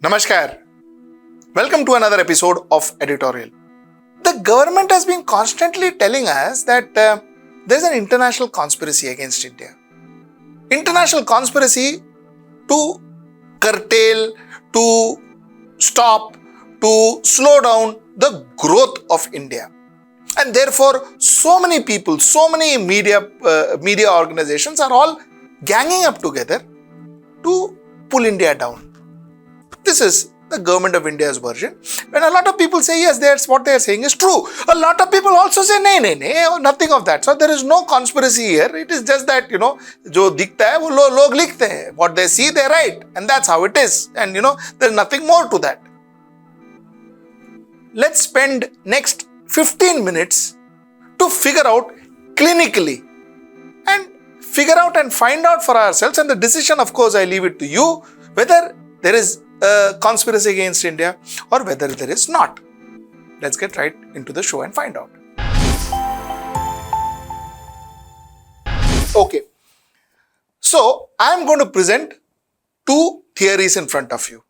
Namaskar. Welcome to another episode of Editorial. The government has been constantly telling us that there's an international conspiracy against India. International conspiracy to curtail, to stop, to slow down the growth of India. And therefore, so many people, so many media organizations are all ganging up together to pull India down. This is the government of India's version. When a lot of people say yes, that's what they are saying is true. A lot of people also say nay, nothing of that. So there is no conspiracy here. It is just that, जो दिखता है वो लोग लिखते हैं. What they see, they write. And that's how it is. And there's nothing more to that. Let's spend next 15 minutes to figure out clinically and figure out and find out for ourselves. And the decision, of course, I leave it to you, whether there is a conspiracy against India or whether there is not. Let's get right into the show and find out. Okay. So, I am going to present two theories in front of you.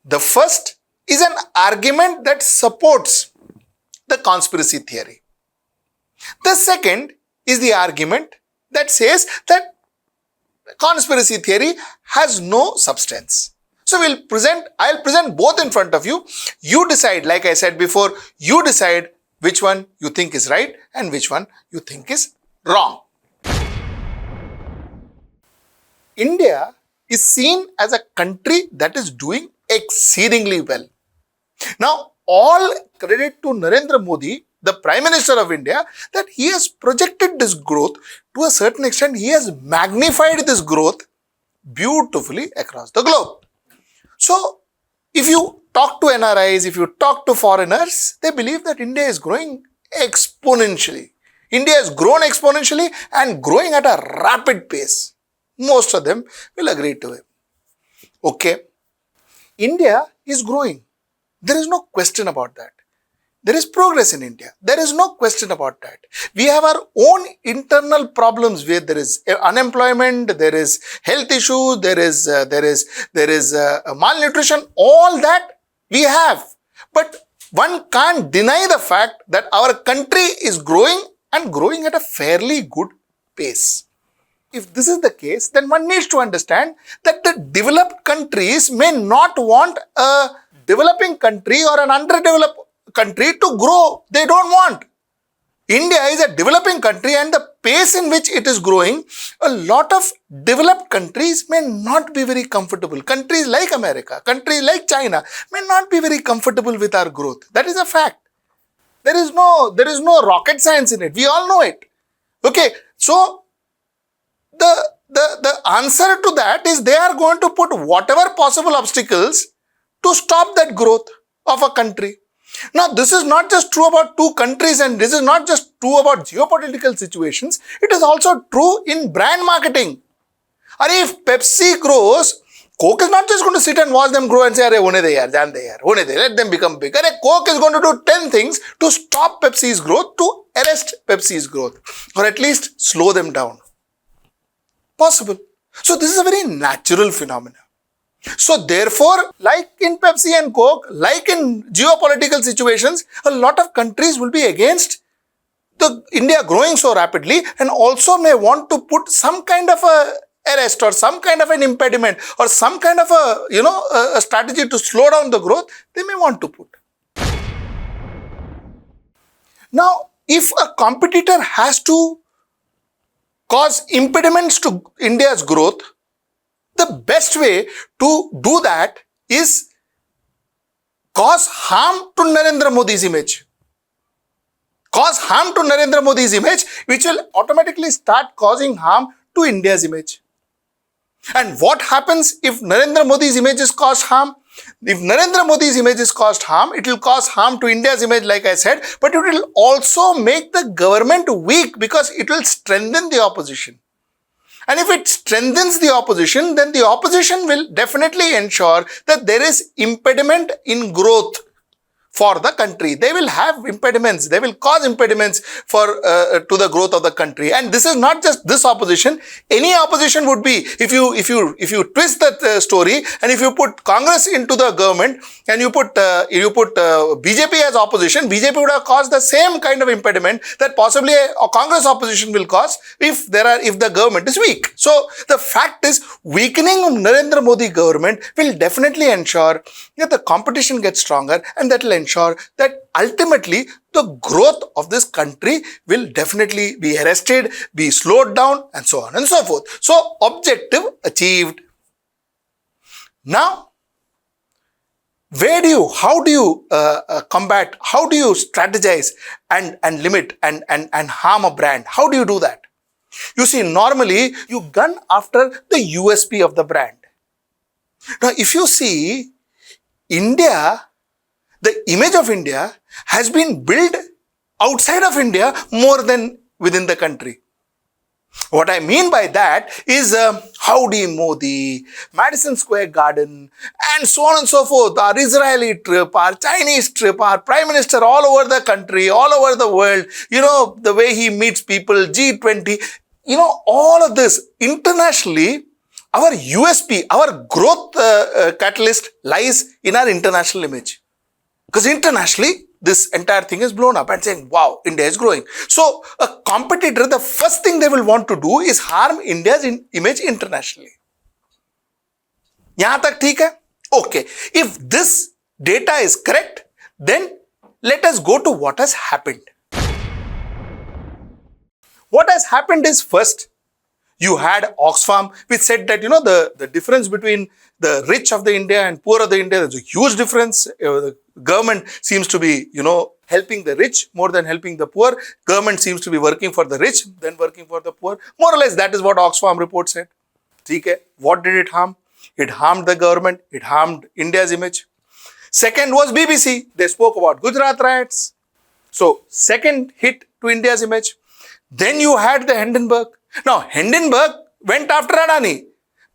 The first is an argument that supports the conspiracy theory. The second is the argument that says that conspiracy theory has no substance. So I'll present both in front of you. You decide, like I said before, you decide which one you think is right and which one you think is wrong. India is seen as a country that is doing exceedingly well. Now, all credit to Narendra Modi, the Prime Minister of India, that he has projected this growth to a certain extent. He has magnified this growth beautifully across the globe. So, if you talk to NRIs, if you talk to foreigners, they believe that India is growing exponentially. India has grown exponentially and growing at a rapid pace. Most of them will agree to it. Okay. India is growing. There is no question about that. There is progress in India. There is no question about that. We have our own internal problems where there is unemployment, there is health issues, there is malnutrition. All that we have. But one can't deny the fact that our country is growing and growing at a fairly good pace. If this is the case, then one needs to understand that the developed countries may not want a developing country or an underdeveloped country to grow. They don't want. India is a developing country, and the pace in which it is growing, a lot of developed countries may not be very comfortable. Countries like America, countries like China may not be very comfortable with our growth. That is a fact. There is no rocket science in it. We all know it. Okay, so the answer to that is they are going to put whatever possible obstacles to stop that growth of a country. Now, this is not just true about two countries, and this is not just true about geopolitical situations. It is also true in brand marketing. And if Pepsi grows, Coke is not just going to sit and watch them grow and say, let them become bigger. Coke is going to do 10 things to stop Pepsi's growth, to arrest Pepsi's growth, or at least slow them down. Possible. So, this is a very natural phenomenon. So therefore, like in Pepsi and Coke, like in geopolitical situations, a lot of countries will be against the India growing so rapidly and also may want to put some kind of a arrest or some kind of an impediment or some kind of a strategy to slow down the growth. They may want to put. Now, if a competitor has to cause impediments to India's growth, the best way to do that is cause harm to Narendra Modi's image. Cause harm to Narendra Modi's image, which will automatically start causing harm to India's image. And what happens if Narendra Modi's image is caused harm? If Narendra Modi's image is caused harm, it will cause harm to India's image, like I said, but it will also make the government weak because it will strengthen the opposition. And if it strengthens the opposition, then the opposition will definitely ensure that there is impediment in growth for the country. They will have impediments. They will cause impediments for to the growth of the country. And this is not just this opposition. Any opposition would be, if you twist that story, and if you put Congress into the government and you put BJP as opposition, BJP would have caused the same kind of impediment that possibly a Congress opposition will cause if the government is weak. So the fact is, weakening of Narendra Modi government will definitely ensure that the competition gets stronger, and that will ensure that ultimately the growth of this country will definitely be arrested, be slowed down, and so on and so forth. So objective achieved. Now, how do you combat, how do you strategize and limit and harm a brand? How do you do that? You see, normally you gun after the USP of the brand. Now, if you see, India, the image of India has been built outside of India more than within the country. What I mean by that is Howdy Modi, Madison Square Garden, and so on and so forth. Our Israeli trip, our Chinese trip, our Prime Minister all over the country, all over the world, the way he meets people, G20, all of this internationally. Our USP, our growth catalyst lies in our international image. Because internationally, this entire thing is blown up and saying, wow, India is growing. So a competitor, the first thing they will want to do is harm India's image internationally. Yahan tak theek hai? Okay. If this data is correct, then let us go to what has happened. What has happened is, first, you had Oxfam, which said that, the difference between the rich of the India and poor of the India, there's a huge difference. The government seems to be, helping the rich more than helping the poor. Government seems to be working for the rich than working for the poor. More or less, that is what Oxfam report said. Okay. What did it harm? It harmed the government. It harmed India's image. Second was BBC. They spoke about Gujarat riots. So, second hit to India's image. Then you had the Hindenburg. Now, Hindenburg went after Adani.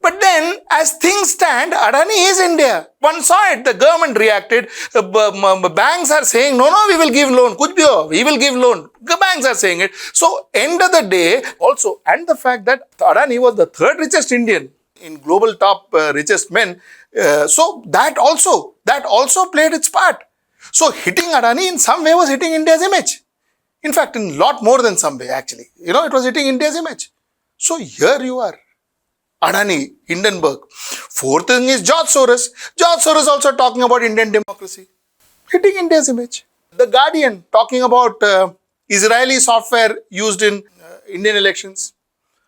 But then, as things stand, Adani is India. One saw it. The government reacted. Banks are saying, no, we will give loan. Kuch bhi ho, we will give loan. The banks are saying it. So, end of the day, also, and the fact that Adani was the third richest Indian in global top richest men. So, that also played its part. So, hitting Adani in some way was hitting India's image. In fact, in a lot more than some way, actually. It was hitting India's image. So, here you are. Adani, Hindenburg. Fourth thing is George Soros. George Soros also talking about Indian democracy. Hitting India's image. The Guardian talking about Israeli software used in Indian elections.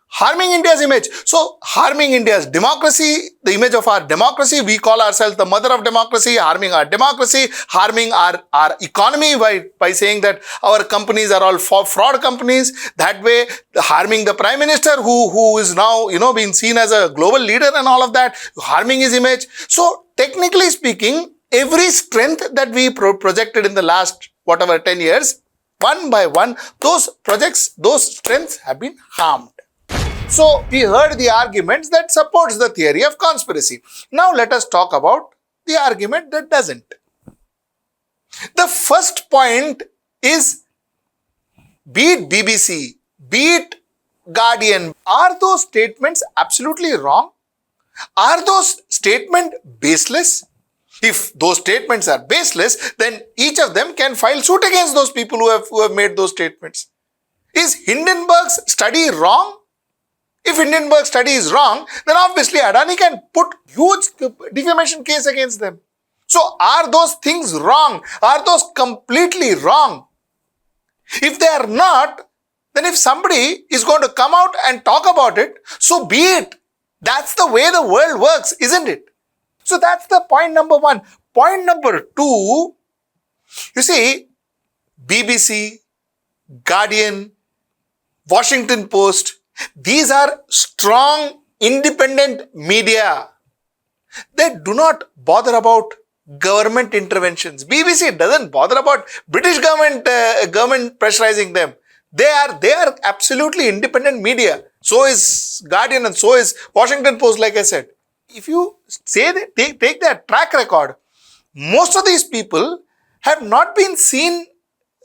Harming India's image. So, harming India's democracy, the image of our democracy. We call ourselves the mother of democracy. Harming our democracy. Harming our economy by saying that our companies are all fraud companies. That way, harming the Prime Minister who is now, being seen as a global leader and all of that. Harming his image. So, technically speaking, every strength that we projected in the last, 10 years, one by one, those strengths have been harmed. So, we heard the arguments that supports the theory of conspiracy. Now, let us talk about the argument that doesn't. The first point is, be it BBC, be it Guardian, are those statements absolutely wrong? Are those statements baseless? If those statements are baseless, then each of them can file suit against those people who have made those statements. Is Hindenburg's study wrong? If Hindenburg's study is wrong, then obviously Adani can put huge defamation case against them. So, are those things wrong? Are those completely wrong? If they are not, then if somebody is going to come out and talk about it, so be it. That's the way the world works, isn't it? So, that's the point number one. Point number two, you see, BBC, Guardian, Washington Post, these are strong, independent media. They do not bother about government interventions. BBC doesn't bother about British government pressurizing them. They are absolutely independent media. So is Guardian and so is Washington Post, like I said. If you say that, take their track record, most of these people have not been seen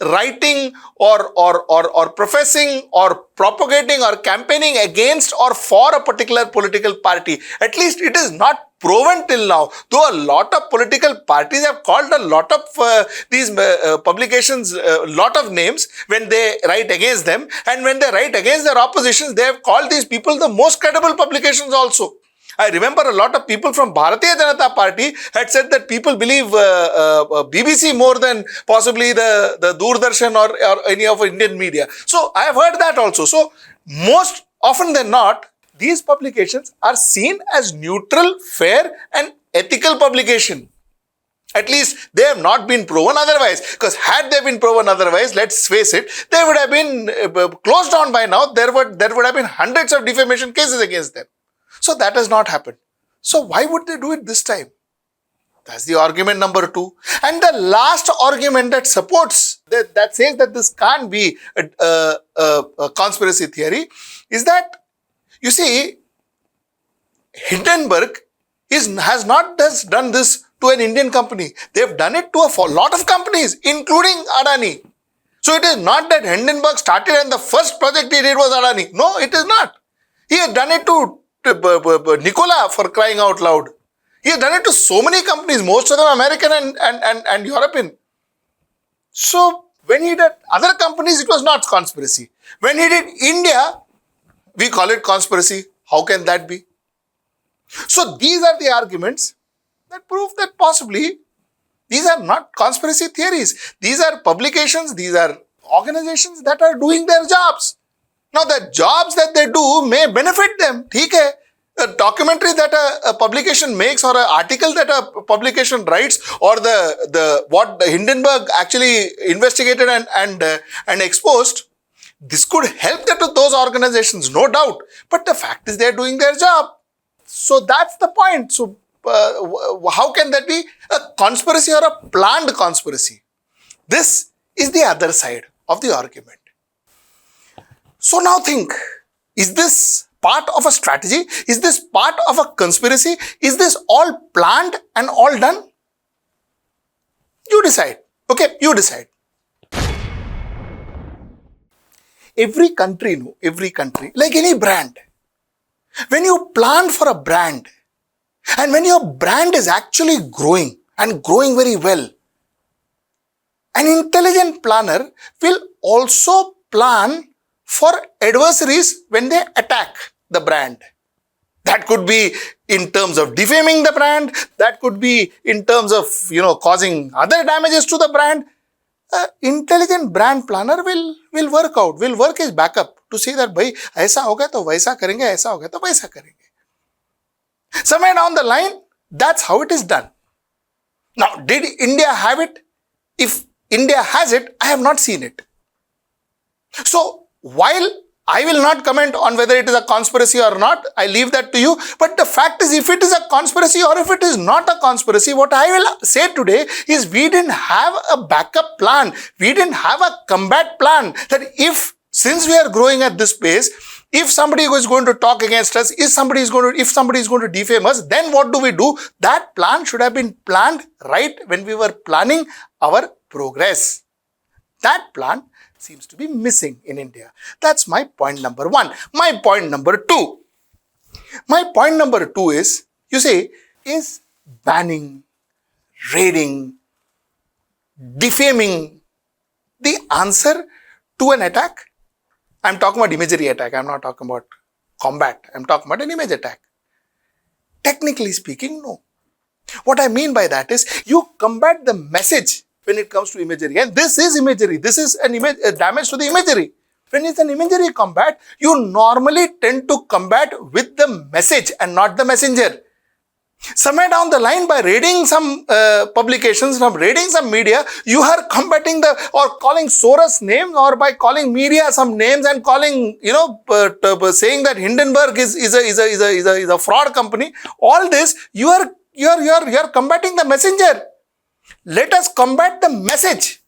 writing or professing or propagating or campaigning against or for a particular political party. At least it is not proven till now. Though a lot of political parties have called a lot of these publications a lot of names when they write against them, and when they write against their oppositions, they have called these people the most credible publications also. I remember a lot of people from Bharatiya Janata Party had said that people believe BBC more than possibly the Doordarshan or any of Indian media. So I have heard that also. So most often than not, these publications are seen as neutral, fair and ethical publication. At least they have not been proven otherwise. Because had they been proven otherwise, let's face it, they would have been closed down by now. There would have been hundreds of defamation cases against them. So that has not happened. So why would they do it this time? That's the argument number 2. And the last argument that supports, that says that this can't be a conspiracy theory, is that, you see, Hindenburg has not just done this to an Indian company. They've done it to a lot of companies, including Adani. So it is not that Hindenburg started and the first project he did was Adani. No, it is not. He has done it to Nikola, for crying out loud. He has done it to so many companies, most of them American and European. So when he did other companies, it was not conspiracy. When he did India, we call it conspiracy. How can that be? So these are the arguments that prove that possibly these are not conspiracy theories. These are publications, these are organizations that are doing their jobs. Now, the jobs that they do may benefit them. ठीक है. A documentary that a publication makes, or an article that a publication writes, or what the Hindenburg actually investigated and exposed, this could help those organizations, no doubt. But the fact is, they are doing their job. So that's the point. So how can that be a conspiracy or a planned conspiracy? This is the other side of the argument. So now think, is this part of a strategy? Is this part of a conspiracy? Is this all planned and all done? You decide. Okay, you decide. Every country, like any brand, when you plan for a brand, and when your brand is actually growing and growing very well, an intelligent planner will also plan for adversaries when they attack the brand. That could be in terms of defaming the brand. That could be in terms of, causing other damages to the brand. An intelligent brand planner will work his backup to say that, bhai, aisa hoga to vaisa karenge, aisa hoga to vaisa karenge. Somewhere down the line, that's how it is done. Now, did India have it? If India has it, I have not seen it. So, while I will not comment on whether it is a conspiracy or not, I leave that to you. But the fact is, if it is a conspiracy or if it is not a conspiracy, what I will say today is we didn't have a backup plan. We didn't have a combat plan. That since we are growing at this pace, if somebody is going to talk against us, if somebody is going to defame us, then what do? That plan should have been planned right when we were planning our progress. That plan seems to be missing in India. That's my point number 1. My point number 2. My point number 2 is, is banning, raiding, defaming the answer to an attack? I'm talking about imagery attack. I'm not talking about combat. I'm talking about an image attack. Technically speaking, no. What I mean by that is, you combat the message when it comes to imagery. And this is imagery. This is a damage to the imagery. When it's an imagery combat, you normally tend to combat with the message and not the messenger. Somewhere down the line, by raiding some publications, raiding some media, you are combating or calling Soros names, or by calling media some names and calling, saying that Hindenburg is a fraud company. All this, you are combating the messenger. Let us combat the message.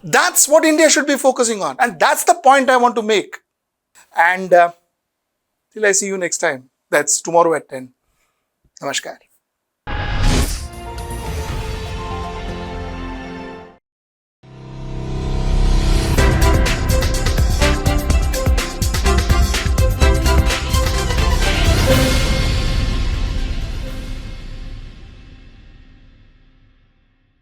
That's what India should be focusing on. And that's the point I want to make. And till I see you next time. That's tomorrow at 10. Namaskar.